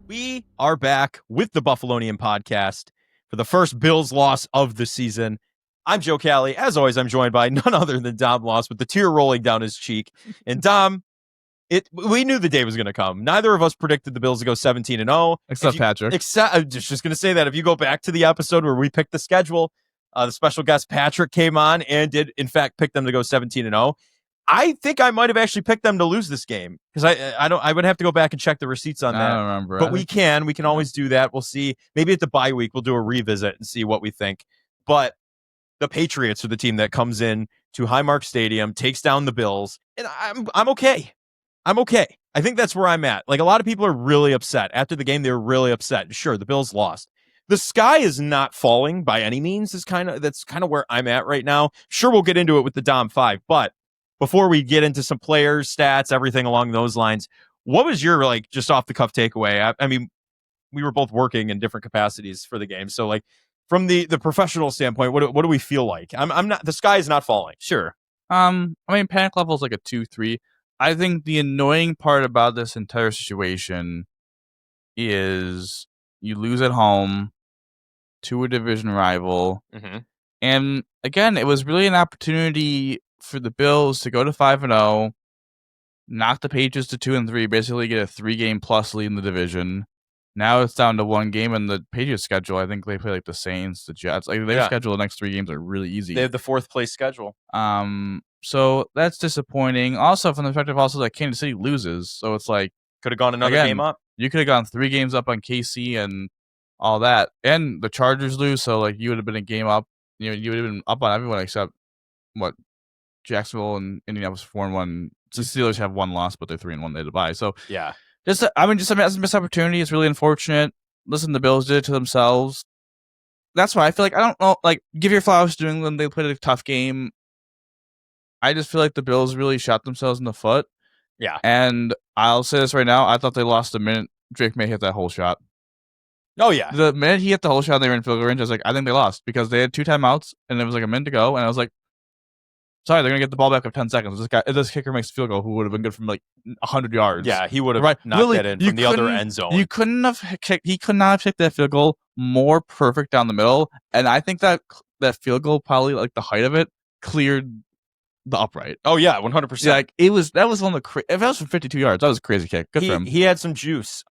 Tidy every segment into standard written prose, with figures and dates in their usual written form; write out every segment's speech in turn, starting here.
We are back with the Buffalonian Podcast for the first Bills loss of the season. I'm Joe Cali. As always, I'm joined by none other than Dom Los with the tear rolling down his cheek. And Dom, we knew the day was going to come. Neither of us predicted the Bills to go 17-0. Except Patrick. I'm just going to say that if you go back to the episode where we picked the schedule, the special guest Patrick came on and did, in fact, pick them to go 17-0. I think I might have actually picked them to lose this game because I would have to go back and check the receipts on that. I don't remember. But we can always do that. We'll see. Maybe at the bye week we'll do a revisit and see what we think. But the Patriots are the team that comes in to Highmark Stadium, takes down the Bills, and I'm okay. I'm okay. I think that's where I'm at. Like, a lot of people are really upset after the game. They were really upset. Sure, the Bills lost. The sky is not falling by any means. That's kind of where I'm at right now. Sure, we'll get into it with the Dom 5, but before we get into some players, stats, everything along those lines, what was your, like, just off the cuff takeaway? I mean, we were both working in different capacities for the game. So, like, from the professional standpoint, what do we feel like? I'm not, the sky is not falling. Sure. I mean, panic level is like a 2-3. I think the annoying part about this entire situation is you lose at home to a division rival. Mm-hmm. And again, it was really an opportunity for the Bills to go to 5-0, knock the Patriots to 2-3, basically get a 3-game plus lead in the division. Now it's down to 1 game in the Patriots schedule. I think they play like the Saints, the Jets. Like, their schedule, the next 3 games are really easy. They have the 4th place schedule. So that's disappointing. Also, from the perspective that Kansas City loses, so it's like could have gone another game up. You could have gone 3 games up on KC and all that, and the Chargers lose, so like you would have been a game up. You know, you would have been up on everyone except Jacksonville and Indianapolis 4-1. The Steelers have 1 loss, but they're 3-1. They had to bye. So yeah, just a missed opportunity. It's really unfortunate. Listen, the Bills did it to themselves. That's why I feel like, I don't know, like, give your flowers to New England. They played a tough game. I just feel like the Bills really shot themselves in the foot. Yeah. And I'll say this right now. I thought they lost the minute Drake May hit that whole shot. Oh, yeah. The minute he hit the whole shot, they were in field goal range. I was like, I think they lost because they had 2 timeouts and it was like a minute to go. And I was like, sorry, they're going to get the ball back with 10 seconds. If this kicker makes a field goal, who would have been good from like 100 yards. Yeah, he would have knocked that in from the other end zone. He could not have kicked that field goal more perfect down the middle. And I think that field goal, probably like the height of it, cleared the upright. Oh yeah, 100%. Yeah, like that was one of the if that was from 52 yards, that was a crazy kick. Good for him. He had some juice.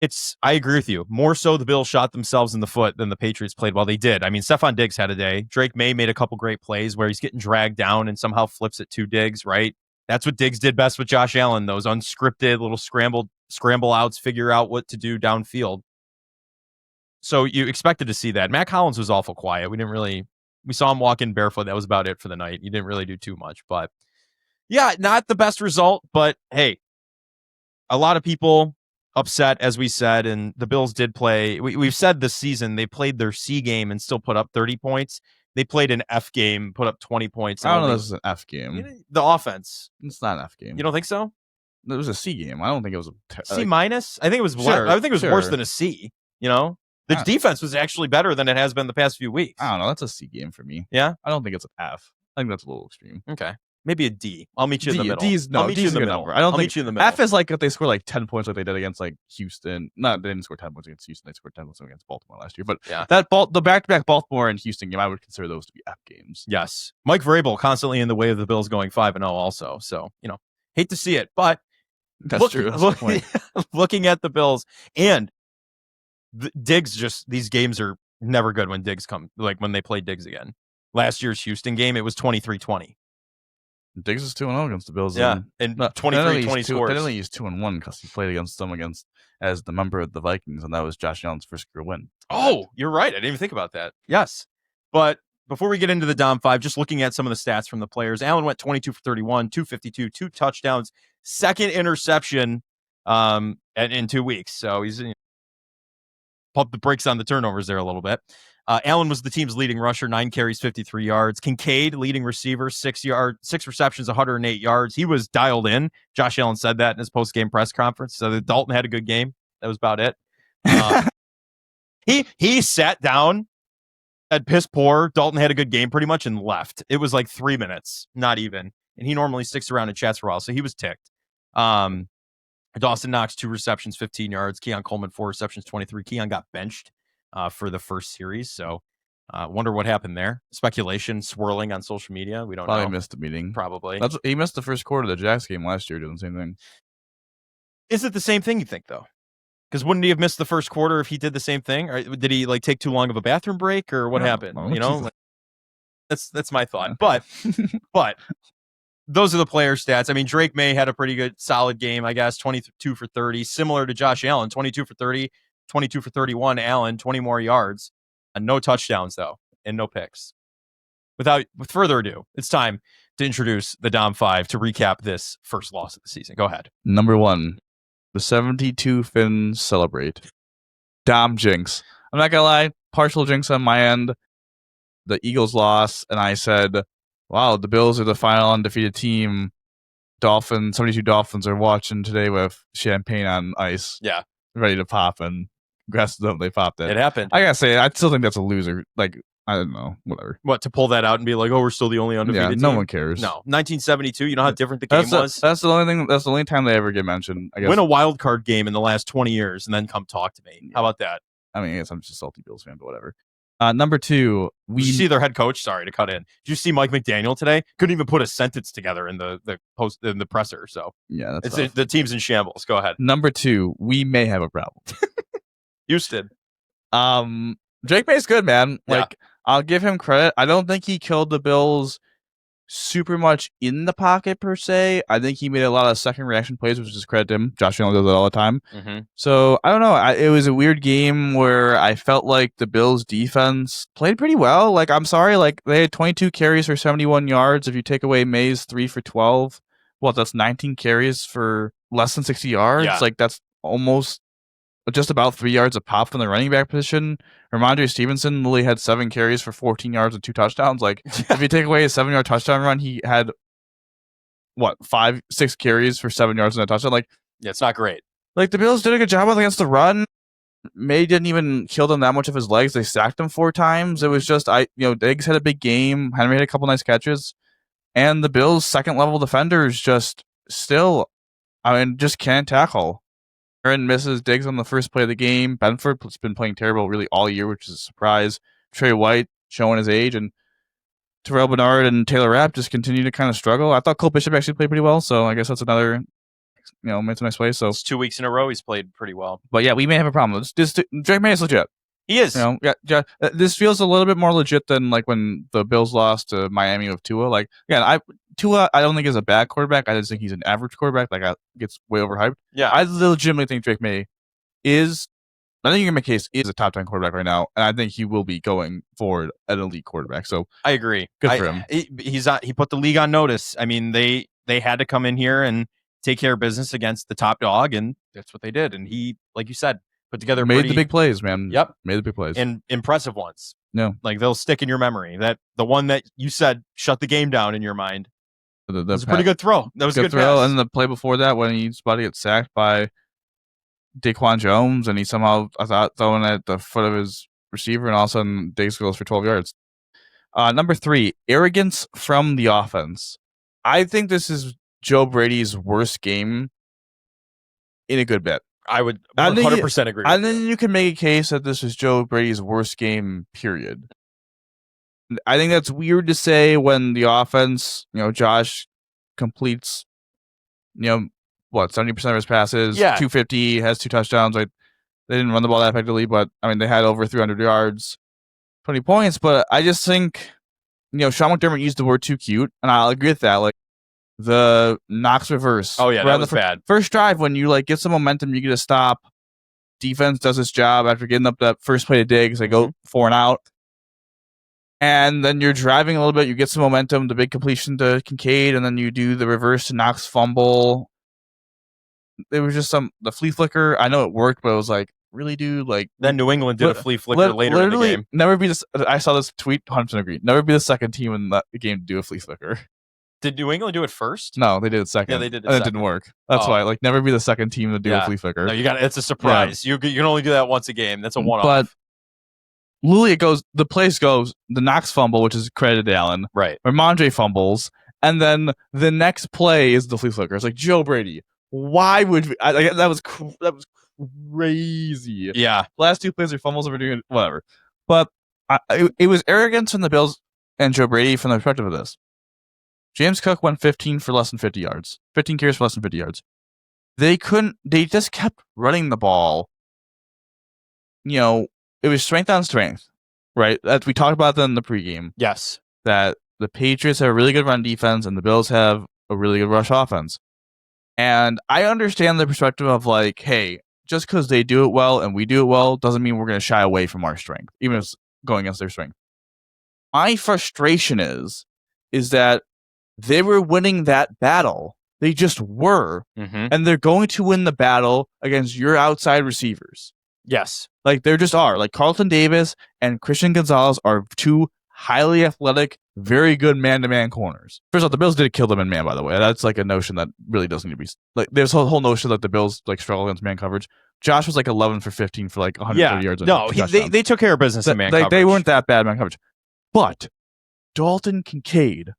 I agree with you. More so the Bills shot themselves in the foot than the Patriots played well. They did. I mean, Stephon Diggs had a day. Drake May made a couple great plays where he's getting dragged down and somehow flips it to Diggs, right? That's what Diggs did best with Josh Allen, those unscripted little scramble outs, figure out what to do downfield. So you expected to see that. Matt Collins was awful quiet. We saw him walk in barefoot. That was about it for the night. He didn't really do too much, but yeah, not the best result, but hey, a lot of people upset, as we said, and the Bills did play. We've said this season they played their C game and still put up 30 points. They played an F game, put up 20 points. I don't know if this is an F game. The offense. It's not an F game. You don't think so? It was a C game. I don't think it was a C minus. I think it was. Sure, I think it was worse than a C. You know, the defense was actually better than it has been the past few weeks. I don't know. That's a C game for me. Yeah, I don't think it's an F. I think that's a little extreme. Okay. Maybe a D. I'll meet you in the middle. D's a good number. I don't think meet you in the middle. F is like if they score like 10 points like they did against like Houston. No, they didn't score 10 points against Houston. They scored 10 points against Baltimore last year. But yeah, the back-to-back Baltimore and Houston game, I would consider those to be F games. Yes. Mike Vrabel constantly in the way of the Bills going 5-0 also. So, hate to see it. But that's true. That's the point. Looking at the Bills and Diggs, these games are never good when Diggs like when they play Diggs again. Last year's Houston game, it was 23-20. Diggs is 2-0 against the Bills. Yeah, and 23-20 scores. Technically, he's 2-1 because he played against them as the member of the Vikings, and that was Josh Allen's first career win. Oh, you're right. I didn't even think about that. Yes, but before we get into the Dom 5, just looking at some of the stats from the players, Allen went 22 for 31, 252, 2 touchdowns, 2nd interception in 2 weeks. So he's pump the brakes on the turnovers there a little bit. Allen was the team's leading rusher, 9 carries, 53 yards. Kincaid, leading receiver, 6 receptions, 108 yards. He was dialed in. Josh Allen said that in his post-game press conference. So Dalton had a good game. That was about it. He sat down at piss poor. Dalton had a good game pretty much and left. It was like 3 minutes, not even. And he normally sticks around and chats for a while. So he was ticked. Dawson Knox, 2 receptions, 15 yards. Keon Coleman, 4 receptions, 23. Keon got benched for the first series. So wonder what happened there. Speculation swirling on social media. We don't know. Probably missed the meeting. Probably. He missed the first quarter of the Jacks game last year doing the same thing. Is it the same thing, you think, though? Because wouldn't he have missed the first quarter if he did the same thing? Or did he take too long of a bathroom break, or what happened? That's my thought. But those are the player stats. I mean, Drake May had a pretty good, solid game, I guess, 22 for 30, similar to Josh Allen, 22 for 30, 22 for 31. Allen, 20 more yards, and no touchdowns, though, and no picks. With further ado, it's time to introduce the Dom 5 to recap this first loss of the season. Go ahead. Number 1, the 72 Finns celebrate. Dom jinx. I'm not going to lie, partial jinx on my end. The Eagles lost, and I said, wow, the Bills are the final undefeated team. 72 Dolphins are watching today with champagne on ice. Yeah. Ready to pop, and congrats to them, they popped it. It happened. I gotta say, I still think that's a loser. Like, I don't know, whatever. What, to pull that out and be like, oh, we're still the only undefeated team? No one cares. No. 1972, you know how different the game was? That's the only thing. That's the only time they ever get mentioned, I guess. Win a wild card game in the last 20 years and then come talk to me. How about that? I mean, I guess I'm just a salty Bills fan, but whatever. Number 2, Did you see their head coach? Sorry to cut in. Did you see Mike McDaniel today? Couldn't even put a sentence together in the presser. So yeah, the team's in shambles. Go ahead. Number 2, we may have a problem. Houston. Drake May's good, man. Like, I'll give him credit. I don't think he killed the Bills super much in the pocket per se. I think he made a lot of second reaction plays, which is credit to him. Josh Allen does it all the time. Mm-hmm. So I don't know. It was a weird game where I felt like the Bills defense played pretty well. Like, I'm sorry, like they had 22 carries for 71 yards. If you take away May's 3 for 12, well, that's 19 carries for less than 60 yards. Yeah. Like, that's almost just about 3 yards a pop from the running back position. Ramondre Stevenson literally had 7 carries for 14 yards and 2 touchdowns. Like, if you take away a 7-yard touchdown run, he had, 6 carries for 7 yards and a touchdown. Like, yeah, it's not great. Like, the Bills did a good job against the run. May didn't even kill them that much of his legs. They sacked him 4 times. It was just, Diggs had a big game. Henry had a couple nice catches. And the Bills' second-level defenders just can't tackle. Aaron misses Diggs on the first play of the game. Benford's been playing terrible really all year, which is a surprise. Trey White showing his age, and Terrell Bernard and Taylor Rapp just continue to kind of struggle. I thought Cole Bishop actually played pretty well, so I guess that's another, it's a nice way. So it's 2 weeks in a row he's played pretty well. But yeah, we may have a problem. Drake May is legit. He is. This feels a little bit more legit than like when the Bills lost to Miami with Tua. Like, again, Tua, I don't think is a bad quarterback. I just think he's an average quarterback. Like, gets way overhyped. Yeah, I legitimately think Drake May is. I think you can make a case is a top 10 quarterback right now, and I think he will be going forward an elite quarterback. So I agree. Good for him. He put the league on notice. I mean, they had to come in here and take care of business against the top dog, and that's what they did. And he, like you said, put together the big plays, man. Yep, made the big plays and impressive ones. No, like they'll stick in your memory. That the one that you said shut the game down in your mind. That was a pretty good throw. That was a good throw. Pass. And the play before that, when he's about to get sacked by Daquan Jones, and he somehow, I thought, throwing at the foot of his receiver, and all of a sudden Diggs goes for 12 yards. Number 3, arrogance from the offense. I think this is Joe Brady's worst game in a good bit. I would 100% agree. And then you can make a case that this is Joe Brady's worst game, period. I think that's weird to say when the offense, Josh completes, 70% of his passes, 250, has 2 touchdowns. Like, they didn't run the ball that effectively, but I mean, they had over 300 yards, 20 points. But I just think, Sean McDermott used the word too cute, and I'll agree with that. Like, the Knox reverse. Oh, yeah, that was bad. First drive, when you get some momentum, you get a stop. Defense does its job after getting up that first play to Diggs. They go 4 and out. And then you're driving a little bit. You get some momentum, the big completion to Kincaid, and then you do the reverse to Knox fumble. There was just the flea flicker. I know it worked, but it was like, really, dude? Like, then New England did a flea flicker later in the game. Never be this. I saw this tweet, 100% agree. Never be the second team in the game to do a flea flicker. Did New England do it first? No, they did it second. Yeah, they did it and second. it didn't work. That's why, never be the second team to do a flea flicker. No, it's a surprise. Yeah. You can only do that once a game. That's a one-off. But literally, the place goes, the Knox fumble, which is credited to Allen. Right. Ramondre fumbles, and then the next play is the flea flicker. It's like, Joe Brady, Why would we? That was crazy. Yeah. Last 2 plays are fumbles over doing whatever. But it was arrogance from the Bills and Joe Brady from the perspective of this. James Cook went 15 for less than 50 yards. 15 carries for less than 50 yards. They just kept running the ball. It was strength on strength, right? That we talked about that in the pregame. Yes. That the Patriots have a really good run defense and the Bills have a really good rush offense. And I understand the perspective of like, hey, just because they do it well and we do it well doesn't mean we're going to shy away from our strength, even if it's going against their strength. My frustration is that they were winning that battle. They just were. Mm-hmm. And they're going to win the battle against your outside receivers. Yes. Like, there just are. Like, Carlton Davis and Christian Gonzalez are 2 highly athletic, very good man-to-man corners. First off, the Bills did kill them in man, by the way. That's like a notion that really doesn't need to be... Like, there's a whole notion that the Bills like struggle against man coverage. Josh was like 11 for 15 for like 130 yards. No, they took care of business in man coverage. They weren't that bad man coverage. But Dalton Kincaid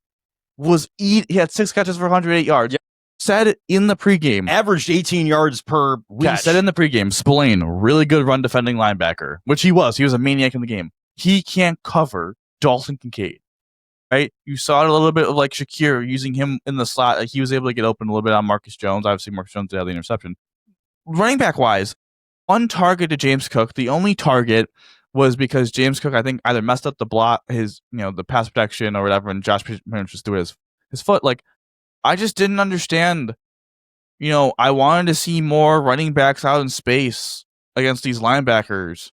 he had 6 catches for 108 yards. Yep. Said in the pregame. Averaged 18 yards per We catch. said in the pregame, Spillane, really good run defending linebacker, which he was. He was a maniac in the game. He can't cover Dalton Kincaid. Right? You saw it a little bit of like Shakir using him in the slot. Like, he was able to get open a little bit on Marcus Jones. Obviously, Marcus Jones had the interception. Running back wise, one target to James Cook. The only target was because James Cook, I think, either messed up the block, the pass protection or whatever, and Josh managed to do his foot. Like, I just didn't understand. I wanted to see more running backs out in space against these linebackers.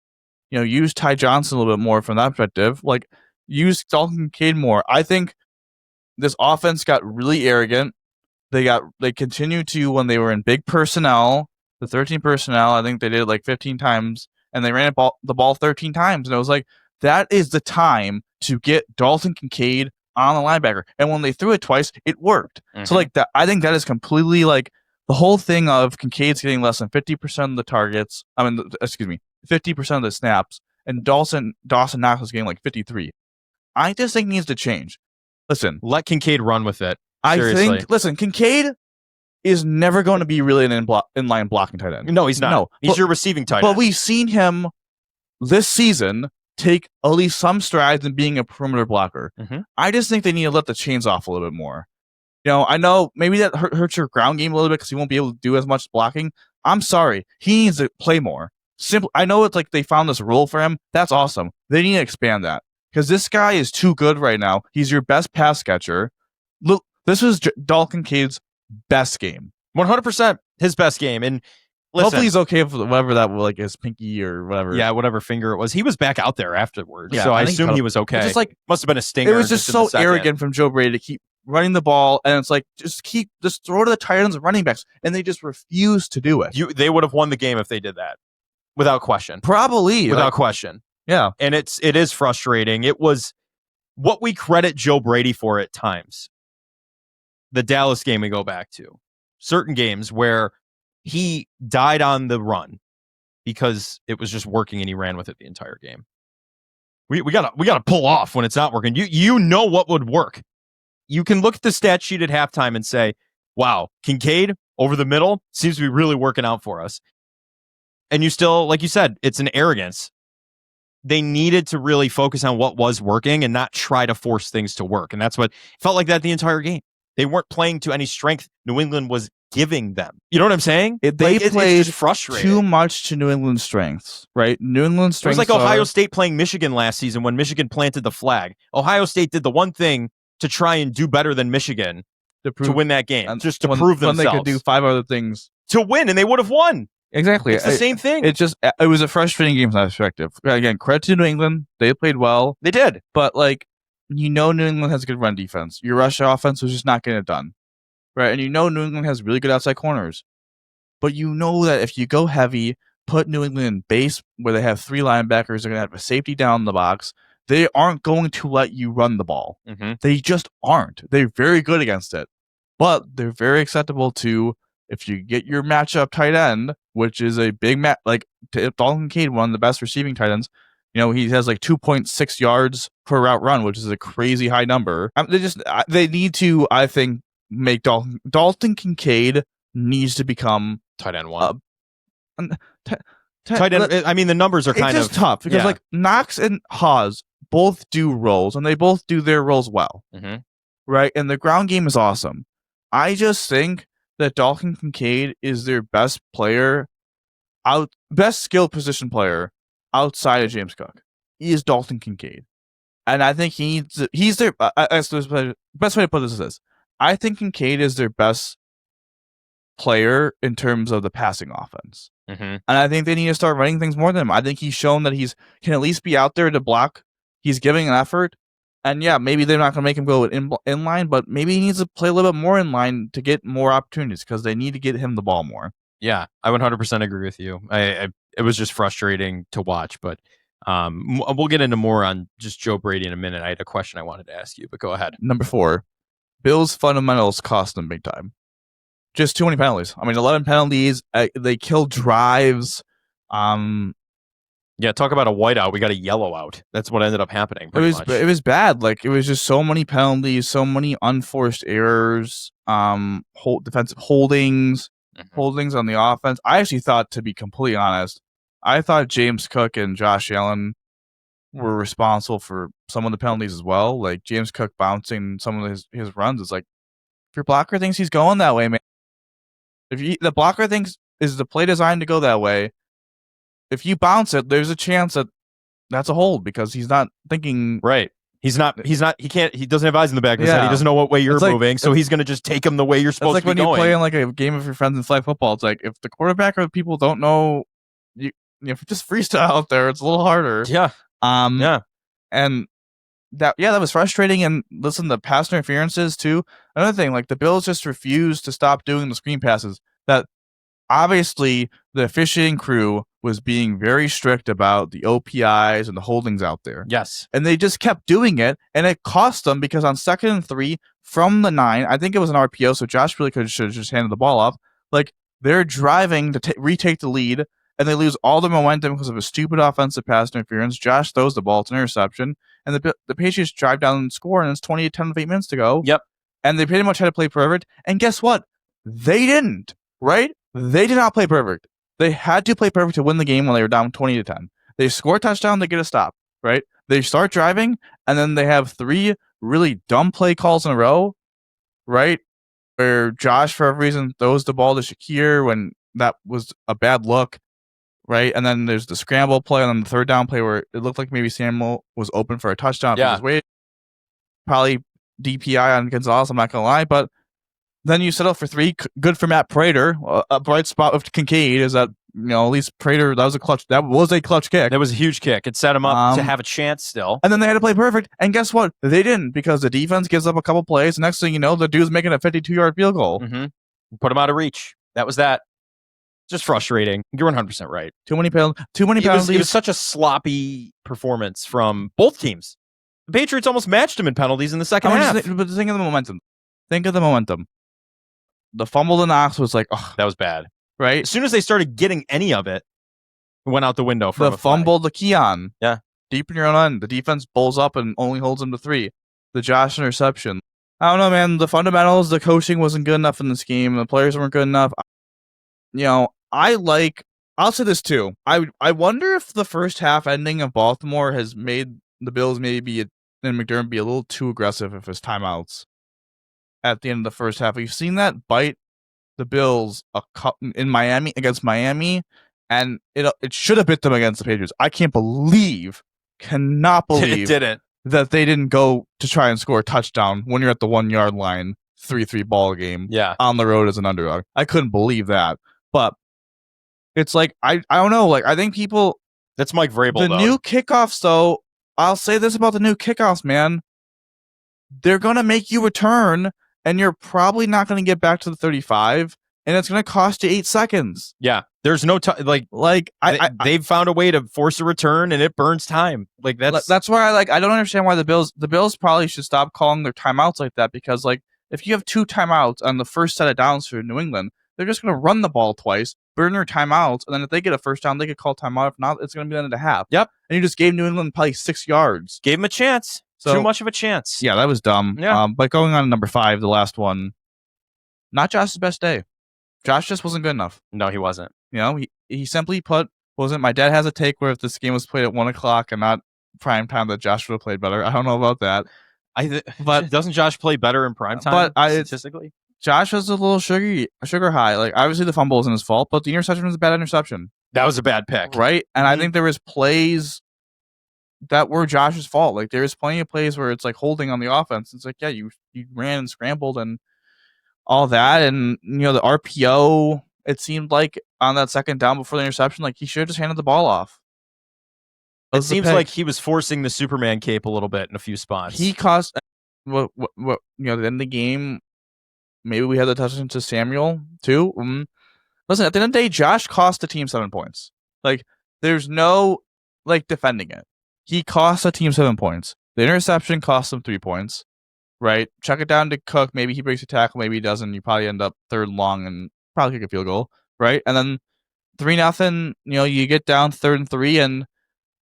Use Ty Johnson a little bit more from that perspective. Like, use Dalton Kincaid more. I think this offense got really arrogant. They continued to, when they were in big personnel, the 13 personnel, I think they did it like 15 times, and they ran the ball 13 times. And it was like, that is the time to get Dalton Kincaid on the linebacker. And when they threw it twice, it worked. Mm-hmm. So like that, I think that is completely like the whole thing of Kincaid's getting less than 50% of the targets. 50% of the snaps, and Dawson Knox is getting like 53. I just think needs to change. Listen, let Kincaid run with it. Seriously. Kincaid is never going to be really an inline blocking tight end. No, he's not. No, he's your receiving tight end. But we've seen him this season take at least some strides in being a perimeter blocker. Mm-hmm. I just think they need to let the chains off a little bit more. I know maybe that hurts your ground game a little bit because he won't be able to do as much blocking. I'm sorry. He needs to play more. I know it's like they found this role for him. That's awesome. They need to expand that because this guy is too good right now. He's your best pass catcher. Look, this was Dalton Kincaid's best game. 100% his best game. And listen, hopefully he's okay with whatever that, like his pinky or whatever. Yeah, whatever finger it was. He was back out there afterwards. Yeah, so I assume he was okay. Just like, must have been a stinger. It was just so arrogant from Joe Brady to keep running the ball, and it's like just throw to the tight ends and running backs, and they just refuse to do it. They would have won the game if they did that, without question. Probably, without question. Yeah, and it is frustrating. It was what we credit Joe Brady for at times. The Dallas game we go back to, certain games where he died on the run because it was just working and he ran with it the entire game. We gotta pull off when it's not working. You know what would work. You can look at the stat sheet at halftime and say, wow, Kincaid over the middle seems to be really working out for us. And you still, like you said, it's an arrogance. They needed to really focus on what was working and not try to force things to work. And that's what felt like that the entire game. They weren't playing to any strength New England was giving them. You know what I'm saying? They played frustrating. Too much to New England's strengths, right? New England's strengths. It was like Ohio State playing Michigan last season when Michigan planted the flag. Ohio State did the one thing to try and do better than Michigan to win that game, just to prove themselves. When they could do 5 other things to win, and they would have won. Exactly. It's the same thing. It was a frustrating game from that perspective. Again, credit to New England. They played well. They did. But, New England has a good run defense. Your rush offense was just not getting it done. Right? And New England has really good outside corners. But you know that if you go heavy, put New England in base where they have 3 linebackers, they're going to have a safety down in the box. They aren't going to let you run the ball. Mm-hmm. They just aren't. They're very good against it. But they're very acceptable to, if you get your matchup tight end, which is a big Dalton Kincaid, one of the best receiving tight ends, he has 2.6 yards per route run, which is a crazy high number. They need to, I think, make Dalton Kincaid needs to become tight end one. Tight end. I mean, the numbers are kind of tough because like Knox and Haas both do roles, and they both do their roles well, right? And the ground game is awesome. I just think that Dalton Kincaid is their best player, best skill position player outside of James Cook. He is Dalton Kincaid, and I think he's their best way to put this is this. I think Kincaid is their best player in terms of the passing offense. And I think they need to start running things more than him. I think he's shown that he's can at least be out there to block. He's giving an effort. And yeah, maybe they're not going to make him go in line, but maybe he needs to play a little bit more in line to get more opportunities because they need to get him the ball more. Yeah, I 100% agree with you. It was just frustrating to watch, but we'll get into more on just Joe Brady in a minute. I had a question I wanted to ask you, but go ahead. Number 4, Bills fundamentals cost them big time. Just too many penalties. I mean, 11 penalties. They kill drives. Yeah, talk about a whiteout. We got a yellow out. That's what ended up happening. It was bad. Like, it was just so many penalties, so many unforced errors, defensive holdings, holdings on the offense. I actually thought, to be completely honest, I thought James Cook and Josh Allen were responsible for some of the penalties as well. Like, James Cook bouncing some of his runs. It's like, if your blocker thinks he's going that way, man. If the blocker thinks is the play designed to go that way, if you bounce it, there's a chance that that's a hold because he's not thinking right. He doesn't have eyes in the back of his head. He doesn't know what way you're moving, so he's going to just take him the way you're supposed to be going. It's like when you play in like a game of your friends in flag football. It's like if the quarterback or the people don't know, if you just freestyle out there, it's a little harder. Yeah. And that was frustrating. And listen, the pass interferences too. Another thing, like the Bills just refused to stop doing the screen passes. That obviously the officiating crew was being very strict about the OPIs and the holdings out there. Yes. And they just kept doing it, and it cost them because on 2nd and 3 from the 9, I think it was an RPO, so Josh really should have just handed the ball off. Like, they're driving to retake the lead, and they lose all the momentum because of a stupid offensive pass interference. Josh throws the ball, it's an interception, and the Patriots drive down and score, and it's 10 with 8 minutes to go. Yep. And they pretty much had to play perfect, and guess what? They didn't, right? They did not play perfect. They had to play perfect to win the game when they were down 20-10. They score a touchdown, they get a stop, right? They start driving, and then they have 3 really dumb play calls in a row, right? Where Josh, for every reason, throws the ball to Shakir when that was a bad look, right? And then there's the scramble play, and then the 3rd down play where it looked like maybe Samuel was open for a touchdown. Yeah. Probably DPI on Gonzalez, I'm not going to lie, but then you settle for 3. Good for Matt Prater. A bright spot with Kincaid is that, at least Prater, that was a clutch kick. That was a huge kick. It set him up to have a chance still. And then they had to play perfect. And guess what? They didn't, because the defense gives up a couple plays. Next thing you know, the dude's making a 52-yard field goal. Put him out of reach. That was that. Just frustrating. You're 100% right. Too many penalties. It was such a sloppy performance from both teams. The Patriots almost matched him in penalties in the second half. But think of the momentum. The fumble to Knox was like, oh, that was bad. Right? As soon as they started getting any of it, it went out the window. The fumble to Keon. Yeah. Deep in your own end. The defense bowls up and only holds them to 3. The Josh interception. I don't know, man. The fundamentals, the coaching wasn't good enough in this game. The players weren't good enough. I'll say this too. I wonder if the first half ending of Baltimore has made the Bills and McDermott be a little too aggressive with his timeouts at the end of the first half. We've seen that bite the Bills in Miami against Miami, and it should have bit them against the Patriots. I cannot believe it didn't. That they didn't go to try and score a touchdown when you're at the 1-yard line, 3-3 ball game, on the road as an underdog. I couldn't believe that. But it's like, I don't know, like, I think people... That's Mike Vrabel, The new kickoffs, though, I'll say this about the new kickoffs, man. They're going to make you return, and you're probably not going to get back to the 35, and it's going to cost you 8 seconds. Yeah, there's no time. They've found a way to force a return, and it burns time. Like that's why I don't understand why the Bills probably should stop calling their timeouts like that, because like if you have 2 timeouts on the first set of downs for New England, they're just going to run the ball twice, burn their timeouts, and then if they get a first down, they could call timeout. If not, it's going to be the end of the half. Yep. And you just gave New England probably 6 yards. Gave them a chance. So, too much of a chance. Yeah, that was dumb. Yeah. But going on to number 5, the last one, not Josh's best day. Josh just wasn't good enough. No, he wasn't. He simply put, wasn't. My dad has a take where if this game was played at 1:00 and not prime time, that Josh would have played better. I don't know about that. But doesn't Josh play better in prime time statistically? Josh was a little sugar high. Like, obviously the fumble wasn't his fault, but the interception was a bad interception. That was a bad pick. Right? And I think there was plays that were Josh's fault. Like, there was plenty of plays where it's like holding on the offense. It's like, yeah, you ran and scrambled and all that. And, the RPO, it seemed like on that second down before the interception, like he should have just handed the ball off. It seems like he was forcing the Superman cape a little bit in a few spots. He cost at the end of the game. Maybe we had the touchdown to Samuel too. Listen, at the end of the day, Josh cost the team 7 points. Like, there's no defending it. He cost the team 7 points. The interception cost him 3 points. Right? Chuck it down to Cook. Maybe he breaks a tackle. Maybe he doesn't. You probably end up third long and probably kick a field goal. Right? And then 3-0. You get down 3rd and 3, and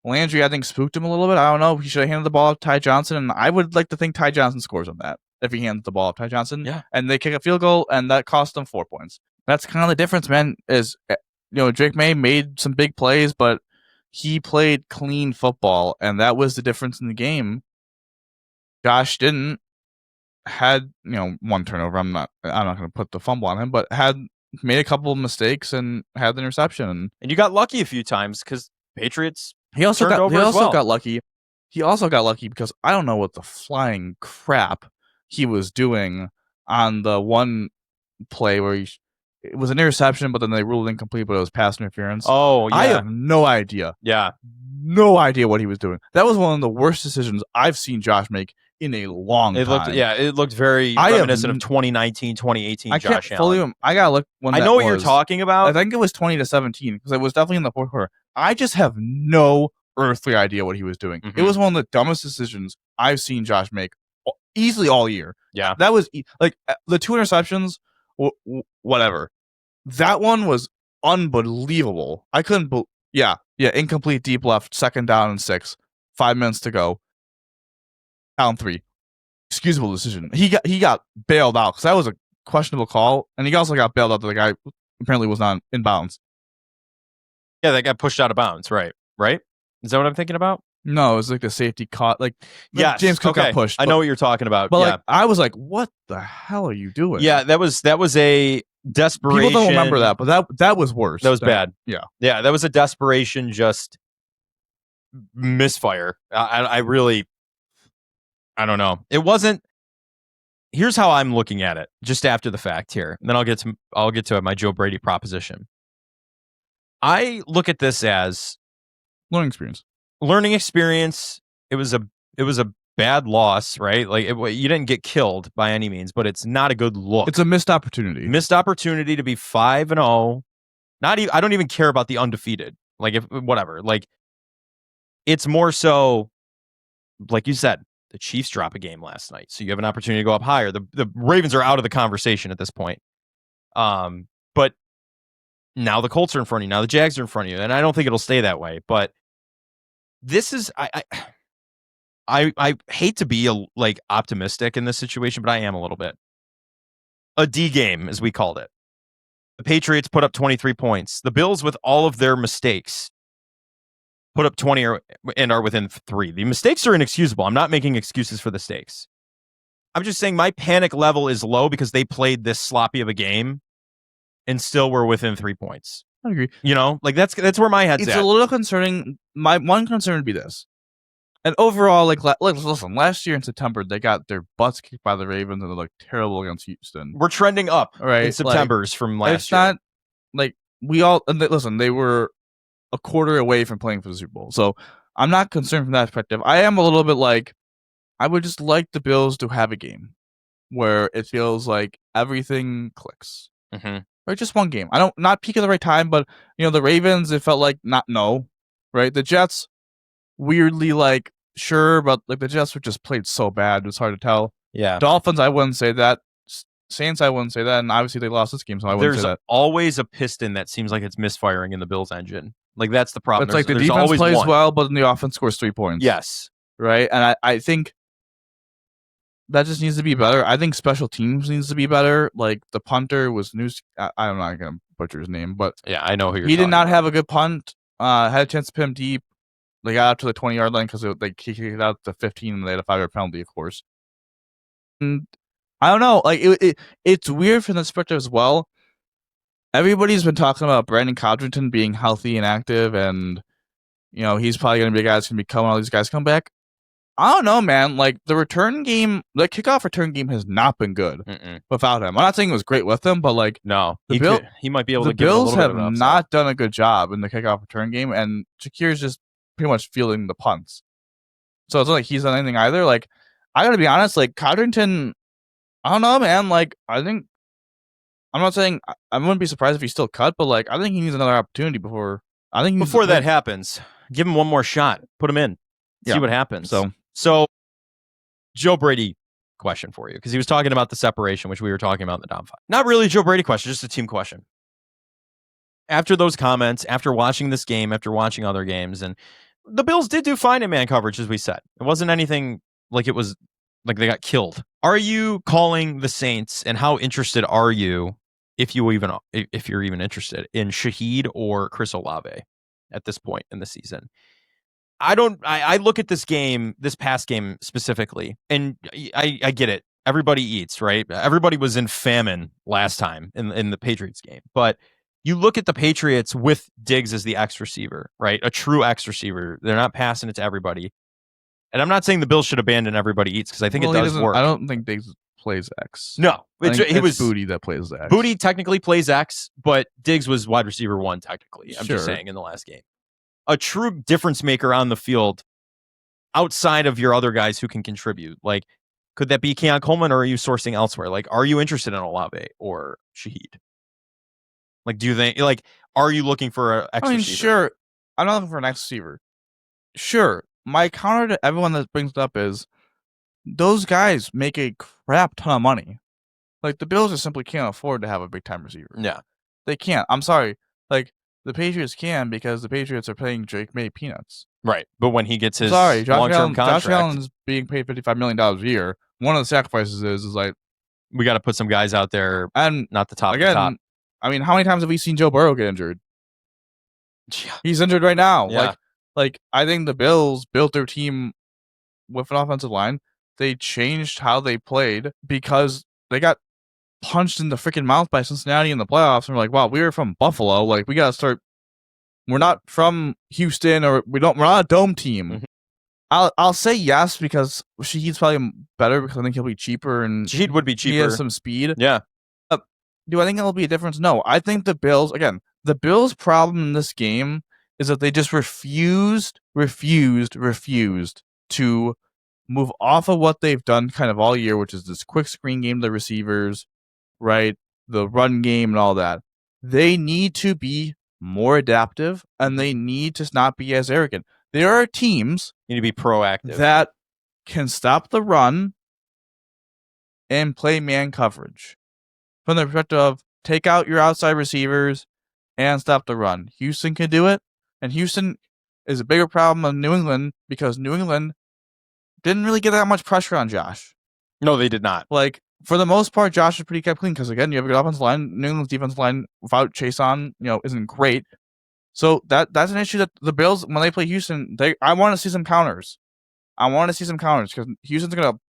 Landry, I think, spooked him a little bit. I don't know. He should have handed the ball to Ty Johnson, and I would like to think Ty Johnson scores on that if he hands the ball to Ty Johnson. Yeah. And they kick a field goal, and that cost them 4 points. That's kind of the difference, man, is, Drake May made some big plays, but he played clean football, and that was the difference in the game. Josh didn't. Had, one turnover. I'm not going to put the fumble on him, but made a couple of mistakes and had the interception. And you got lucky a few times because Patriots. He also got lucky. He also got lucky because I don't know what the flying crap he was doing on the one play where it was an interception, but then they ruled incomplete, but it was pass interference. Oh, yeah. I have no idea. Yeah. No idea what he was doing. That was one of the worst decisions I've seen Josh make in a long time. It looked very reminiscent of 2019, 2018 Josh Allen. I gotta look when I know what you're talking about. I think it was 20-17 because it was definitely in the fourth quarter. I just have no earthly idea what he was doing. Mm-hmm. It was one of the dumbest decisions I've seen Josh make easily all year. Yeah. That was the 2 interceptions, whatever. That one was unbelievable. I couldn't incomplete deep left, 2nd down and 6, 5 minutes to go. Down 3. Excusable decision. He got bailed out because that was a questionable call, and he also got bailed out that the guy apparently was not in bounds. Yeah, that got pushed out of bounds, right? Is that what I'm thinking about? No, it was like the safety caught. Yes, James Cook got pushed. I know what you're talking about. But I was like, what the hell are you doing? Yeah, that was a desperation. People don't remember that, but that was worse. That was bad. Yeah. Yeah, that was a desperation, just misfire. I really, I don't know. It wasn't. Here's how I'm looking at it, just after the fact here, and then I'll get to my Joe Brady proposition. I look at this as learning experience. It was a bad loss, right? You didn't get killed by any means, but it's not a good look. It's a missed opportunity. To be 5-0. I don't even care about the undefeated. It's more so, like you said, the Chiefs drop a game last night, so you have an opportunity to go up higher. The Ravens are out of the conversation at this point. But now the Colts are in front of you. Now the Jags are in front of you, and I don't think it'll stay that way. But this is I hate to be optimistic in this situation, but I am a little bit. A D game, as we called it. The Patriots put up 23 points. The Bills, with all of their mistakes, put up 20 and are within 3. The mistakes are inexcusable. I'm not making excuses for the mistakes. I'm just saying my panic level is low because they played this sloppy of a game and still were within 3 points. I agree. That's where my head's at. It's a little concerning. My one concern would be this. And overall, listen, last year in September, they got their butts kicked by the Ravens and they looked terrible against Houston. We're trending up in September's from last year. It's not they were a quarter away from playing for the Super Bowl. So I'm not concerned from that perspective. I am a little bit I would just like the Bills to have a game where it feels like everything clicks. Mm-hmm. Or just one game. Not peak at the right time, but the Ravens, it felt like right? The Jets, weirdly sure, but the Jets were just played so bad, it was hard to tell. Yeah. Dolphins, I wouldn't say that. Saints, I wouldn't say that, and obviously they lost this game, so I wouldn't say that. There's always a piston that seems like it's misfiring in the Bills engine. That's the problem. It's the defense plays well, but then the offense scores 3 points. Yes. Right? And I think that just needs to be better. I think special teams needs to be better. Like the punter was News. I'm not gonna butcher his name, but yeah, I know who you're. He did not about. have a good punt. Had a chance to pin him deep. They got out to the 20-yard line because they kicked it out to 15 and they had a 5-yard penalty, of course. And I don't know. Like it's weird from the perspective as well. Everybody's been talking about Brandon Codrington being healthy and active, and he's probably going to be a guy that's going to be coming. All these guys come back. I don't know, man. Like the kickoff return game has not been good without him. I'm not saying it was great with him, but like no, he might be able to. The Bills have not done a good job in the kickoff return game, and Shakir's just pretty much fielding the punts. So it's not like he's done anything either. Like I gotta be honest, like Codrington, I don't know, man. Like I think I'm not saying I wouldn't be surprised if he's still cut, but like I think he needs another opportunity before that happens. Give him one more shot. Put him in. See what happens. So, Joe Brady question for you, because he was talking about the separation, which we were talking about in the Dom 5. Not really a Joe Brady question, just a team question. After those comments, after watching this game, after watching other games, and the Bills did do fine in man coverage, as we said. It wasn't anything like it was like they got killed. Are you calling the Saints, and how interested are you, if you're even interested, in Shaheed or Chris Olave at this point in the season? I look at this past game specifically, and I get it. Everybody eats, right? Everybody was in famine last time in the Patriots game. But you look at the Patriots with Diggs as the X receiver, right? A true X receiver. They're not passing it to everybody. And I'm not saying the Bills should abandon everybody eats, because I think it does work. I don't think Diggs plays X. No. It was Booty that plays X. Booty technically plays X, but Diggs was wide receiver 1 technically. I'm just saying in the last game. A true difference maker on the field outside of your other guys who can contribute. Like, could that be Keon Coleman, or are you sourcing elsewhere? Like, are you interested in Olave or Shaheed? Like, do you think, like, are you looking for an X receiver? Sure. I'm not looking for an X receiver. Sure. My counter to everyone that brings it up is those guys make a crap ton of money. Like, the Bills just simply can't afford to have a big time receiver. Yeah. They can't. I'm sorry. Like, the Patriots can, because the Patriots are paying Drake May peanuts. Right. But when he gets his long-term contract. Josh Allen's being paid $55 million a year. One of the sacrifices is like, we got to put some guys out there, and not the top. Again, top. I mean, how many times have we seen Joe Burrow get injured? Yeah. He's injured right now. Yeah. Like I think the Bills built their team with an offensive line. They changed how they played because they got punched in the freaking mouth by Cincinnati in the playoffs, and we're like, wow, we were from Buffalo. Like, we gotta start. We're not from Houston, or we're not a dome team. Mm-hmm. I'll say yes, because Shaheed's probably better, because I think he'll be cheaper, and Shaheed would be cheaper. He has some speed. Yeah. Do I think it'll be a difference? No. I think the Bills' problem in this game is that they just refused to move off of what they've done kind of all year, which is this quick screen game to the receivers, right? The run game and all that. They need to be more adaptive, and they need to not be as arrogant. There are teams need to be proactive that can stop the run and play man coverage. From the perspective of take out your outside receivers and stop the run. Houston can do it, and Houston is a bigger problem than New England, because New England didn't really get that much pressure on Josh. No, they did not. Like, for the most part, Josh is pretty kept clean, because, again, you have a good offensive line. New England's defensive line without Chase on, isn't great. So that's an issue that the Bills, when they play Houston, I want to see some counters. Because Houston's going to,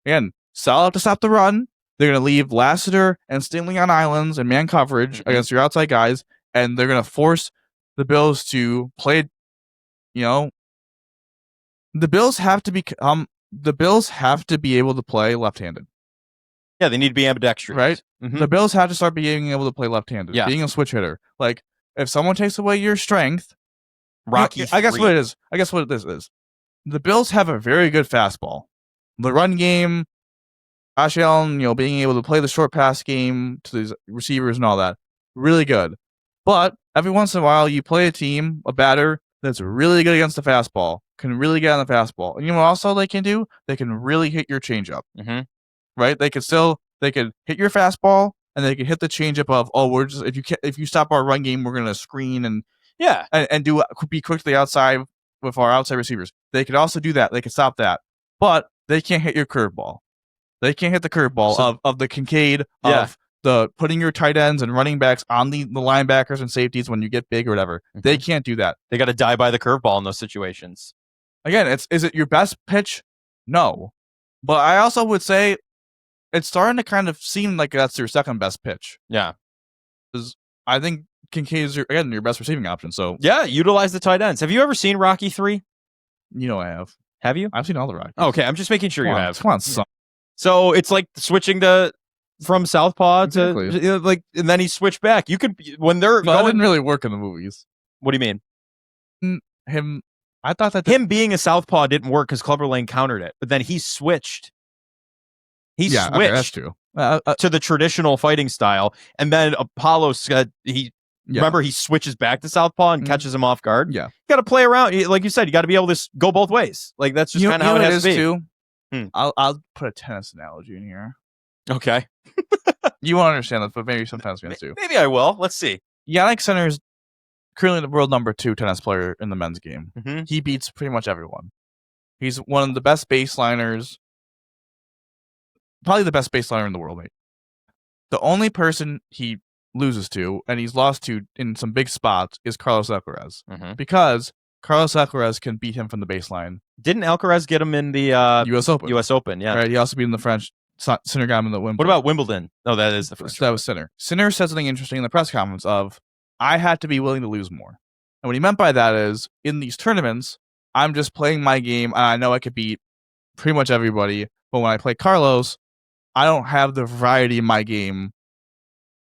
again, sell out to stop the run. They're going to leave Lassiter and Stingley on islands and man coverage against your outside guys, and they're going to force the Bills to play, the Bills have to be able to play left-handed. Yeah, they need to be ambidextrous. Right? Mm-hmm. The Bills have to start being able to play left-handed. Yeah. Being a switch hitter. Like, if someone takes away your strength, Rocky. I guess what this is. The Bills have a very good fastball. The run game, Josh Allen, being able to play the short pass game to these receivers and all that, really good. But every once in a while, you play a batter that's really good against the fastball, can really get on the fastball. And you know what also they can do? They can really hit your changeup. Mm-hmm. Right? They could hit your fastball, and they can hit the changeup of, if you stop our run game, we're gonna screen and be quick to the outside with our outside receivers. They could also do that. They could stop that, but they can't hit your curveball. They can't hit the curveball of the Kincaid, of the putting your tight ends and running backs on the linebackers and safeties when you get big or whatever. They can't do that. They got to die by the curveball in those situations. Again, is it your best pitch? No. But I also would say it's starting to kind of seem like that's your second best pitch. Yeah. Because I think Kincaid is, your best receiving option. So yeah, utilize the tight ends. Have you ever seen Rocky 3? You know I have. Have you? I've seen all the Rockies. Okay, I'm just making sure you have. Come on, son. So it's like switching from Southpaw to like, and then he switched back. You could when they're that didn't really work in the movies. What do you mean? I thought that him being a Southpaw didn't work because Clubber Lang countered it, but then he switched. He switched that's true. To the traditional fighting style, and then Apollo said remember he switches back to Southpaw and catches him off guard. Yeah, you got to play around, like you said. You got to be able to go both ways. Like that's just kind of how it has to be. Too. I'll put a tennis analogy in here. Okay. You won't understand this, but maybe sometimes we do. Maybe I will. Let's see. Yannick Sinner is currently the world number 2 tennis player in the men's game. Mm-hmm. He beats pretty much everyone. He's one of the best baseliners, probably the best baseliner in the world, mate. The only person he loses to, and he's lost to in some big spots, is Carlos Alcaraz. Because Carlos Alcaraz can beat him from the baseline. Didn't Alcaraz get him in the U.S. Open? U.S. Open, yeah. Right. He also beat him in the French. Sinner got him in the Wimbledon. What about Wimbledon? Oh, that is the first. That was Sinner. Sinner said something interesting in the press conference of, I had to be willing to lose more. And what he meant by that is, in these tournaments, I'm just playing my game, and I know I could beat pretty much everybody. But when I play Carlos, I don't have the variety in my game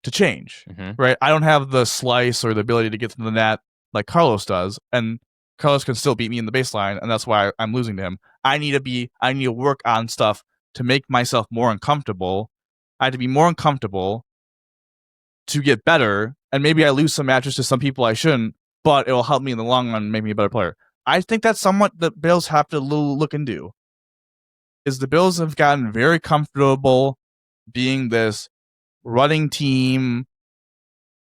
to change. Right? I don't have the slice or the ability to get to the net like Carlos does. And Carlos can still beat me in the baseline, and that's why I'm losing to him. I need to work on stuff to make myself more uncomfortable. I had to be more uncomfortable to get better, and maybe I lose some matches to some people I shouldn't, but it will help me in the long run and make me a better player. I think that's somewhat the Bills have to look into. Is the Bills have gotten very comfortable being this running team.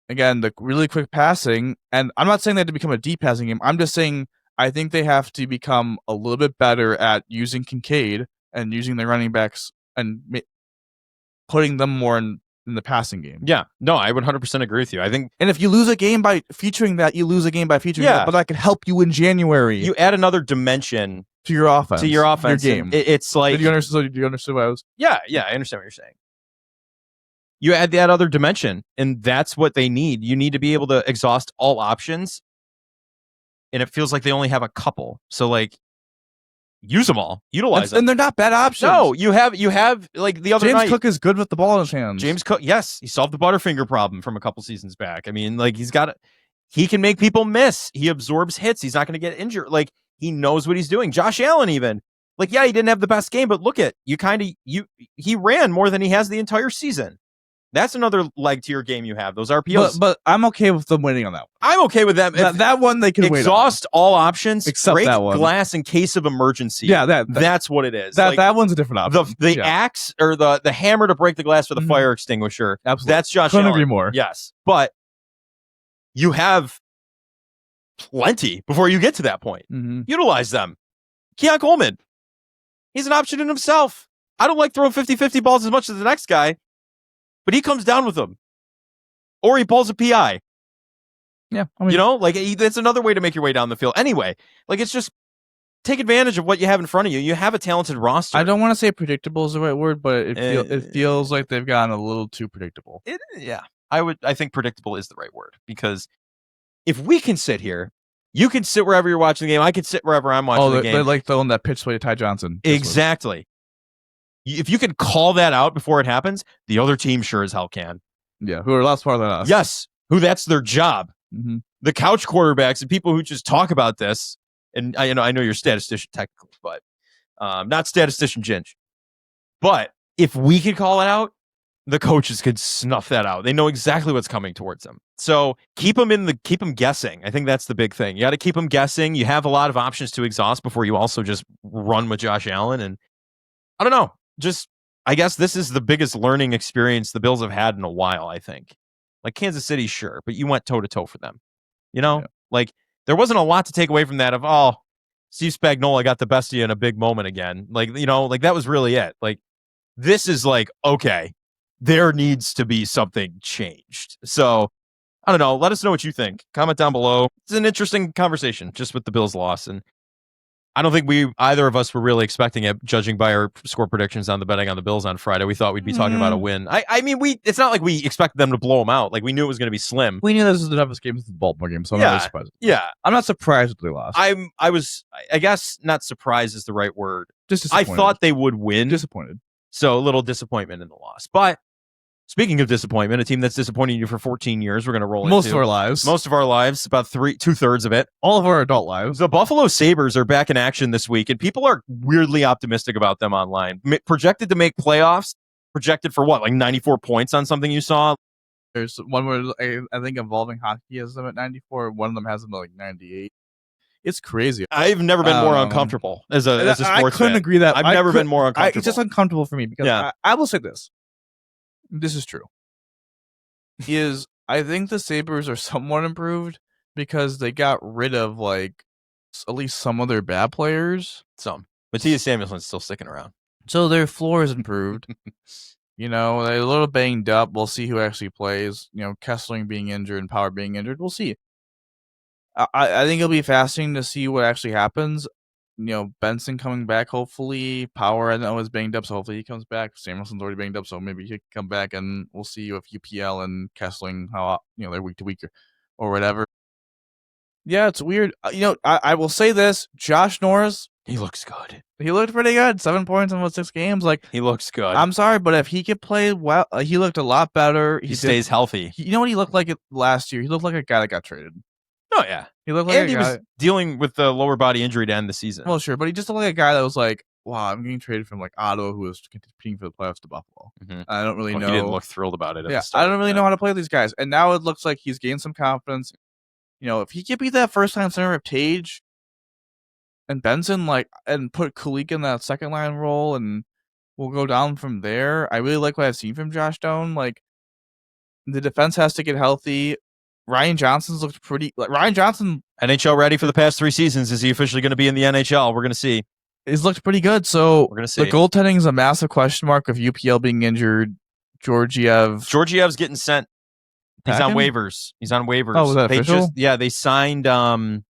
Again, the really quick passing, and I'm not saying they have to become a deep passing game. I'm just saying I think they have to become a little bit better at using Kincaid and using their running backs and putting them more in the passing game. Yeah. No, I would 100% agree with you. I think... And if you lose a game by featuring that, you lose a game by featuring that, but that could help you in January. You add another dimension to your offense. Your game. It's like... Do you understand what I was... Yeah, I understand what you're saying. You add that other dimension, and that's what they need. You need to be able to exhaust all options, and it feels like they only have a couple. So, like, use them all. Utilize them. And they're not bad options. No, you have like the other night. James Cook is good with the ball in his hands. James Cook, yes, he solved the Butterfinger problem from a couple seasons back. I mean, like he can make people miss. He absorbs hits. He's not going to get injured. Like he knows what he's doing. Josh Allen even. Like, yeah, he didn't have the best game, but look at he ran more than he has the entire season. That's another leg to your game you have. Those RPOs. But I'm okay with them waiting on that one. I'm okay with them. That one they can exhaust all options. Except break that one. Glass in case of emergency. Yeah, that's what it is. That one's a different option. The axe or the hammer to break the glass with a fire extinguisher. Absolutely. That's Josh Couldn't Allen. agree more. Yes. But you have plenty before you get to that point. Utilize them. Keon Coleman. He's an option in himself. I don't like throwing 50-50 balls as much as the next guy. But he comes down with them. Or he pulls a PI. Yeah. I mean, that's another way to make your way down the field. Anyway, it's just take advantage of what you have in front of you. You have a talented roster. I don't want to say predictable is the right word, but it feels like they've gotten a little too predictable. I think predictable is the right word. Because if we can sit here, you can sit wherever you're watching the game. I can sit wherever I'm watching the game. They're like throwing that pitch play to Ty Johnson. Exactly. If you can call that out before it happens, the other team sure as hell can. Yeah, who are a lot smarter than us. Yes, who that's their job. The couch quarterbacks and people who just talk about this, and I know you're a statistician technically, but not statistician Ginge. But if we could call it out, the coaches could snuff that out. They know exactly what's coming towards them. So keep them guessing. I think that's the big thing. You got to keep them guessing. You have a lot of options to exhaust before you also just run with Josh Allen. And I don't know. I guess this is the biggest learning experience the Bills have had in a while, I think. Like Kansas City, sure, but you went toe-to-toe for them. There wasn't a lot to take away from that of, Steve Spagnuolo got the best of you in a big moment again. That was really it. this is like, okay, there needs to be something changed. So I don't know. Let us know what you think. Comment down below. It's an interesting conversation just with the Bills' loss. And I don't think either of us were really expecting it, judging by our score predictions on the betting on the Bills on Friday. We thought we'd be talking about a win. I mean, it's not like we expected them to blow them out. Like, we knew it was going to be slim. We knew this was the toughest game of the Baltimore game, so I'm not really surprised. Yeah. I'm not surprised that they lost. I guess not surprised is the right word. Just I disappointed. thought they would win. Disappointed. So a little disappointment in the loss. But speaking of disappointment, a team that's disappointing you for 14 years, we're going to roll Most into. of our lives. Most of our lives, about 2/3 of it. All of our adult lives. The Buffalo Sabres are back in action this week, and people are weirdly optimistic about them online. Projected to make playoffs. Projected for what, like 94 points on something you saw? There's one where I think Evolving Hockey has them at 94. One of them has them at like 98. It's crazy. I've never been more uncomfortable as a sports fan. I couldn't agree that. I've never been more uncomfortable. It's just uncomfortable for me because I will say this. This is true. I think the Sabres are somewhat improved because they got rid of like at least some of their bad players. Some. Matthias Samuelson's still sticking around. So their floor is improved. They're a little banged up. We'll see who actually plays. Kessling being injured and Power being injured. We'll see. I think it'll be fascinating to see what actually happens. Benson coming back, hopefully. Power, I know, is banged up, so hopefully he comes back. Samuelson's already banged up, so maybe he can come back, and we'll see if UPL and Kessling, how they're week to week or whatever. Yeah, it's weird. I will say this: Josh Norris, he looks good. He looked pretty good. 7 points in 6 games. Like, he looks good. I'm sorry, but if he could play well, he looked a lot better. He stays healthy. You know what he looked like last year? He looked like a guy that got traded. Oh, yeah. He looked like he was dealing with the lower body injury to end the season. Well, sure, but he just looked like a guy that was like, wow, I'm getting traded from like Ottawa, who was competing for the playoffs, to Buffalo. Mm-hmm. I don't really know. He didn't look thrilled about it. I don't really know how to play these guys. And now it looks like he's gained some confidence. If he could be that first-line center of Tage and Benson, and put Kulik in that second-line role, and we'll go down from there. I really like what I've seen from Josh Doan. Like, the defense has to get healthy. Ryan Johnson's looked pretty. Ryan Johnson, NHL ready for the past 3 seasons. Is he officially going to be in the NHL? We're going to see. He's looked pretty good. So we're going to see. The goaltending is a massive question mark of UPL being injured. Georgiev's getting sent. He's on waivers. Oh, was that official? They signed. I know.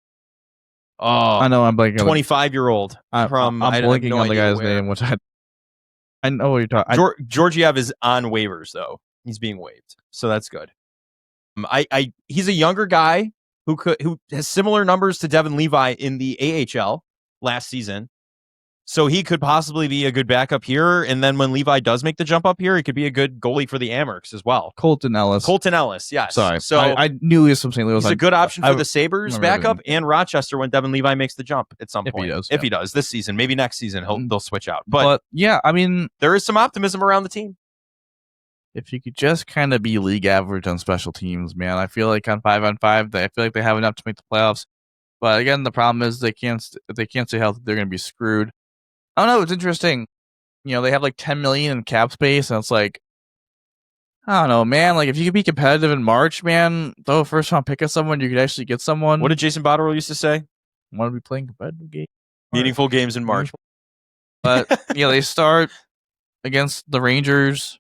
I'm blanking. 25-year-old from. I'm blanking on the guy's name, which I know what you're talking. Georgiev is on waivers though. He's being waived, so that's good. He's a younger guy who has similar numbers to Devin Levi in the AHL last season. So he could possibly be a good backup here. And then when Levi does make the jump up here, he could be a good goalie for the Amherst as well. Colton Ellis, yes. Sorry. So I knew he was from St. Louis. He's a good option for the Sabres backup and Rochester when Devin Levi makes the jump at some point. If he does this season, maybe next season they'll switch out. But yeah, I mean, there is some optimism around the team. If you could just kind of be league average on special teams, man, I feel like on 5-on-5, I feel like they have enough to make the playoffs. But again, the problem is if they can't stay healthy, they're going to be screwed. I don't know. It's interesting. They have like $10 million in cap space, and it's like, I don't know, man. Like, if you could be competitive in March, man, throw a first round pick at someone, you could actually get someone. What did Jason Botterill used to say? Want to be playing competitive games, meaningful games in March. But they start against the Rangers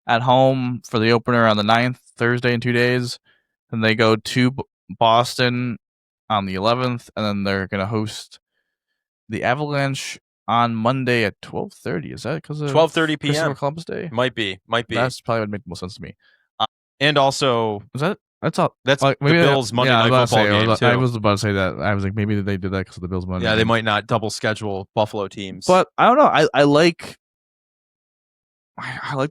at home for the opener on the 9th, Thursday in 2 days. Then they go to Boston on the 11th, and then they're going to host the Avalanche on Monday at 12:30. Is that because of 12:30 p.m. Columbus Day? Might be. That's probably would make the most sense to me. And also, is that? That's all. That's the Bills Monday Night Football game too. I was about to say that. I was like, maybe they did that because of the Bills Monday. Yeah, they might not double schedule Buffalo teams. But I don't know. I like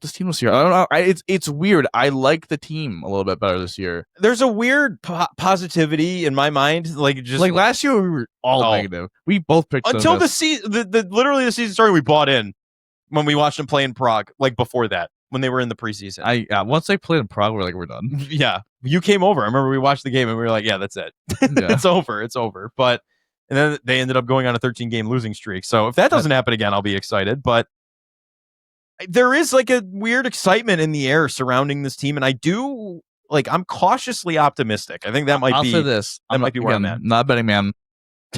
this team this year. I don't know. It's weird. I like the team a little bit better this year. There's a weird positivity in my mind. Like last year, we were all negative. We both picked until the season. Literally the season started. We bought in when we watched them play in Prague. Like before that, when they were in the preseason. Once they played in Prague, we're done. Yeah, you came over. I remember we watched the game and we were like, yeah, that's it. It's over. But and then they ended up going on a 13-game losing streak. So if that doesn't happen again, I'll be excited. But there is like a weird excitement in the air surrounding this team, and I'm cautiously optimistic. I think that might be. I'll say this. Might be where I'm at. Not a betting man,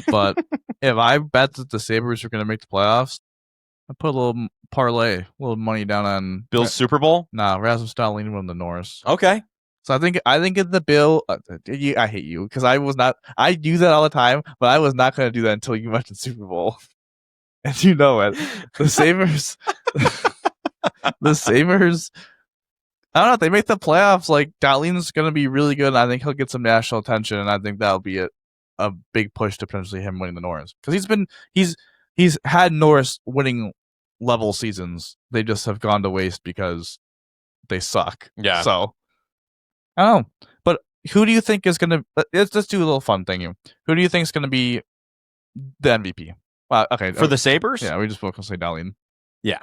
but if I bet that the Sabres are going to make the playoffs, I put a little parlay, a little money down on Bills Super Bowl. Nah, Rasmus Dahlin won the Norris. Okay. So I think in the Bill. I hate you because I was not. I do that all the time, but I was not going to do that until you mentioned Super Bowl, and you know it. The Sabres, the Sabres. I don't know. If they make the playoffs, like Dahlin's going to be really good. And I think he'll get some national attention, and I think that'll be a big push to potentially him winning the Norris because he's had Norris winning level seasons. They just have gone to waste because they suck. Yeah. So I don't know. But who do you think is going to... Let's do a little fun thing here. Who do you think is going to be the MVP? Okay. For the Sabres? Yeah, we just both going to say Dahlin. Yeah.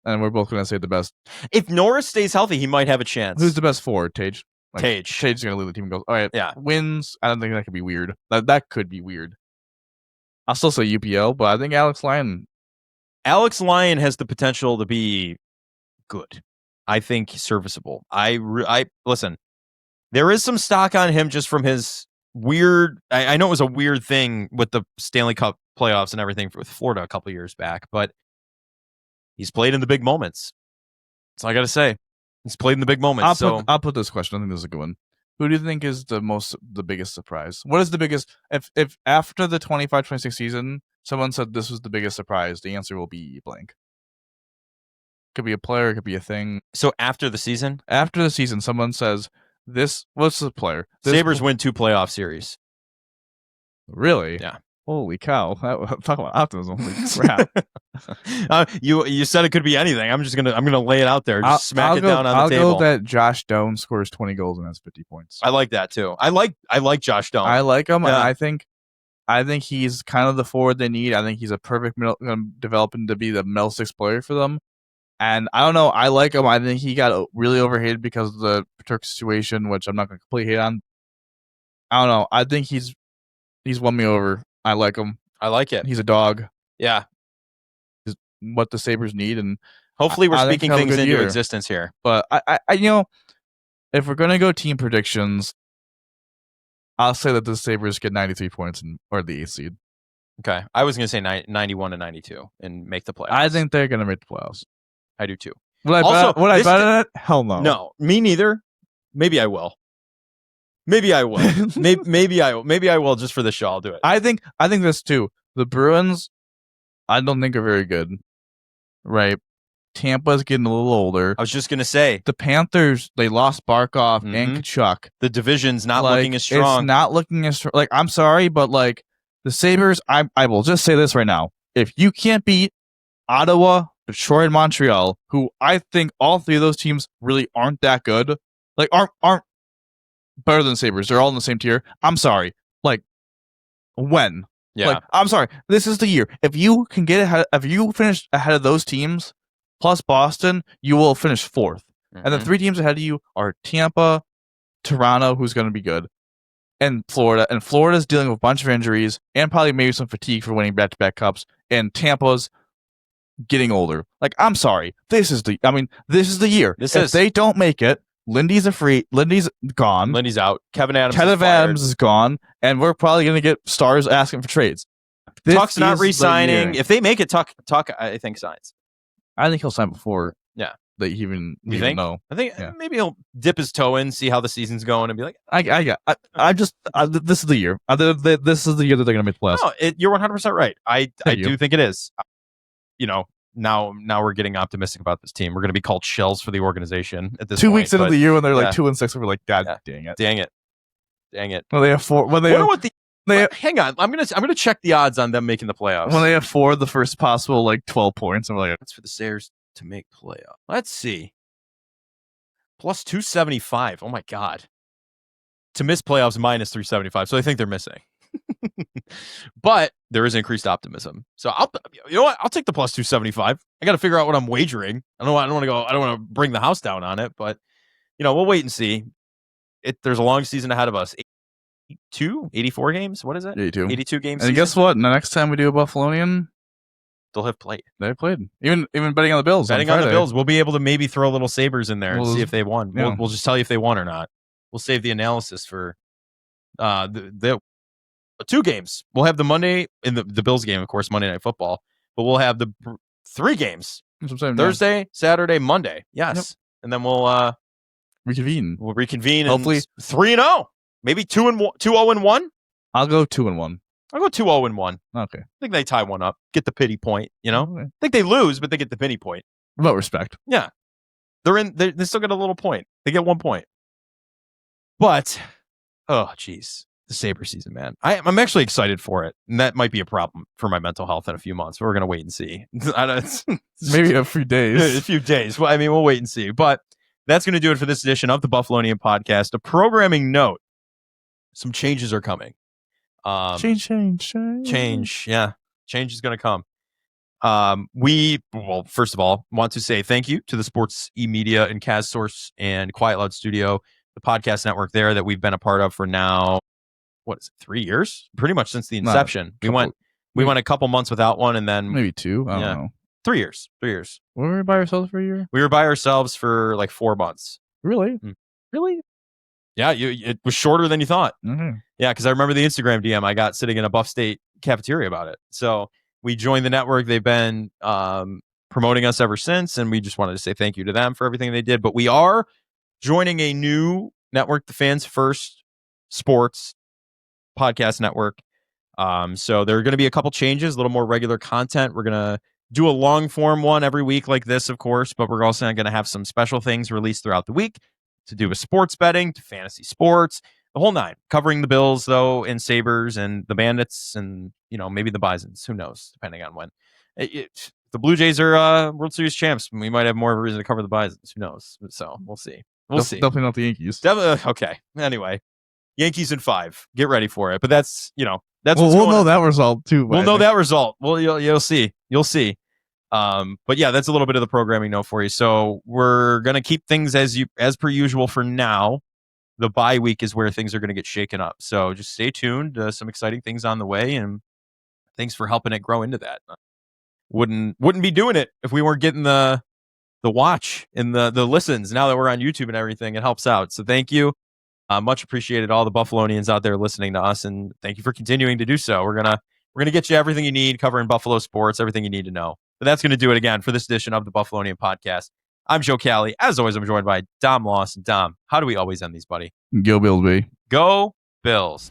And we're both going to say the best. If Norris stays healthy, he might have a chance. Who's the best forward? Tage? Tage. Tage's going to lead the team and goes, all right, yeah. Wins. I don't think that could be weird. That could be weird. I'll still say UPL, but I think Alex Lyon has the potential to be good. I think serviceable. I listen. There is some stock on him just from his weird... I know it was a weird thing with the Stanley Cup playoffs and everything with Florida a couple years back, but he's played in the big moments. That's all I got to say. He's played in the big moments. I'll put this question. I think this is a good one. Who do you think is the biggest surprise? What is the biggest... If after the 25-26 season, someone said this was the biggest surprise, the answer will be blank. Could be a player, it could be a thing. So after the season? After the season, someone says... What's the player? Sabres win 2 playoff series. Really? Yeah. Holy cow. Talk about optimism. Holy crap. You said it could be anything. I'm gonna lay it out there. Just smack it down on the table. I'll go that Josh Doan scores 20 goals and has 50 points. I like that too. I like Josh Doan. I like him, yeah. And I think he's kind of the forward they need. I think he's a perfect developing to be the middle six player for them. And I don't know. I like him. I think he got really overhated because of the Turk situation, which I'm not going to completely hate on. I don't know. I think he's won me over. I like him. I like it. He's a dog. Yeah. He's what the Sabres need, and hopefully we're speaking things into existence here. But I if we're going to go team predictions, I'll say that the Sabres get 93 points or the 8th seed. Okay. I was going to say 91 to 92 and make the playoffs. I think they're going to make the playoffs. I do too. Would I bet on it? Hell no. No, me neither. Maybe I will. Maybe I will just for the show. I'll do it. I think this too. The Bruins, I don't think are very good. Right. Tampa's getting a little older. I was just going to say. The Panthers, they lost Barkov and Kachuk. The division's not looking as strong. It's not looking as strong. Like, I'm sorry, but like the Sabres, I will just say this right now. If you can't beat Ottawa, Detroit, and Montreal, who I think all three of those teams really aren't that good, like aren't better than Sabres. They're all in the same tier. I'm sorry. Like, when? Yeah. Like, I'm sorry. This is the year. If you can get ahead, if you finish ahead of those teams, plus Boston, you will finish 4th. And the 3 teams ahead of you are Tampa, Toronto, who's going to be good, and Florida. And Florida's dealing with a bunch of injuries and probably maybe some fatigue for winning back-to-back cups. And Tampa's getting older. Like, I'm sorry. This is the year. If they don't make it, Lindy's gone. Lindy's out. Kevin Adams is gone. And we're probably going to get Stars asking for trades. Tuck's not re-signing. If they make it, Tuck, I think, signs. I think he'll sign before. Yeah. They even know. I think maybe he'll dip his toe in, see how the season's going, and be like, this is the year. This is the year that they're going to make the playoffs. No, you're 100% right. I do think it is. Now we're getting optimistic about this team. We're going to be called shells for the organization at this 2 point, weeks into the year when they're like 2-6, we're like, God dang it. Well, they have 4. Hang on, I'm gonna check the odds on them making the playoffs. When they have 4 of the first possible 12 points, and we're like, that's for the Sabres to make playoff. Let's see. Plus 275. Oh my God. To miss playoffs minus 375. So I think they're missing. But there is increased optimism. So I'll take the plus 275. I got to figure out what I'm wagering. I don't want to bring the house down on it, but we'll wait and see. There's a long season ahead of us. 84 games. What is it? 82 games. And guess what? The next time we do a Buffalonian, they'll have played. They've played. Even betting on the Bills. Betting on the Bills. We'll be able to maybe throw little Sabres in there and see if they won. Yeah. We'll just tell you if they won or not. We'll save the analysis for the 2 games. We'll have the Monday in the Bills game, of course, Monday Night Football. But we'll have the 3 games. That's what I'm saying, Thursday, Saturday, Monday. Yes. Yep. And then we'll reconvene. We'll reconvene. Hopefully 3-0. Maybe 2-0-1. I'll go 2-1. I'll go 2-0-1. Okay. I think they tie one up. Get the pity point, Okay. I think they lose, but they get the pity point. About respect. Yeah. They still get a little point. They get 1 point. But, oh, geez. The Sabre season, man. I'm actually excited for it. And that might be a problem for my mental health in a few months. But we're going to wait and see. Maybe a few days. A few days. Well, I mean, we'll wait and see. But that's going to do it for this edition of the Buffalonian Podcast. A programming note. Some changes are coming. Change. Yeah. Change is going to come. Well, first of all, want to say thank you to the Sports E-Media and Kaz Source and Quiet Loud Studio, the podcast network there that we've been a part of for now, 3 years? Pretty much since the inception. We went a couple months without one, and then maybe 2. I don't know. 3 years. 3 years. Were we by ourselves for a year? We were by ourselves for like 4 months. Really? Really? Yeah, it was shorter than you thought. Mm-hmm. Yeah, because I remember the Instagram DM I got sitting in a Buff State cafeteria about it. So we joined the network. They've been promoting us ever since, and we just wanted to say thank you to them for everything they did. But we are joining a new network, the Fans First Sports Podcast Network. So there are going to be a couple changes, a little more regular content. We're going to do a long form one every week like this, of course, but we're also going to have some special things released throughout the week to do with sports betting, to fantasy sports, the whole nine, covering the Bills, though, and Sabres and the Bandits and, maybe the Bisons. Who knows, depending on when. The Blue Jays are World Series champs. We might have more of a reason to cover the Bisons. Who knows? So we'll see. We'll see. Definitely not the Yankees. Okay. Anyway, Yankees in 5. Get ready for it. But that's, that's we'll know that result, too. We'll know that result. Well, you'll see. You'll see. But yeah, that's a little bit of the programming note for you. So we're going to keep things as per usual for now. The bye week is where things are going to get shaken up. So just stay tuned. Some exciting things on the way, and thanks for helping it grow into that. Wouldn't be doing it if we weren't getting the watch and the listens. Now that we're on YouTube and everything, it helps out. So thank you. Much appreciated, all the Buffalonians out there listening to us, and thank you for continuing to do so. We're gonna get you everything you need, covering Buffalo sports, everything you need to know. But that's going to do it again for this edition of the Buffalonian Podcast. I'm Joe Cali. As always, I'm joined by Dom Los. Dom, how do we always end these, buddy? Go Bills, baby. Go Bills.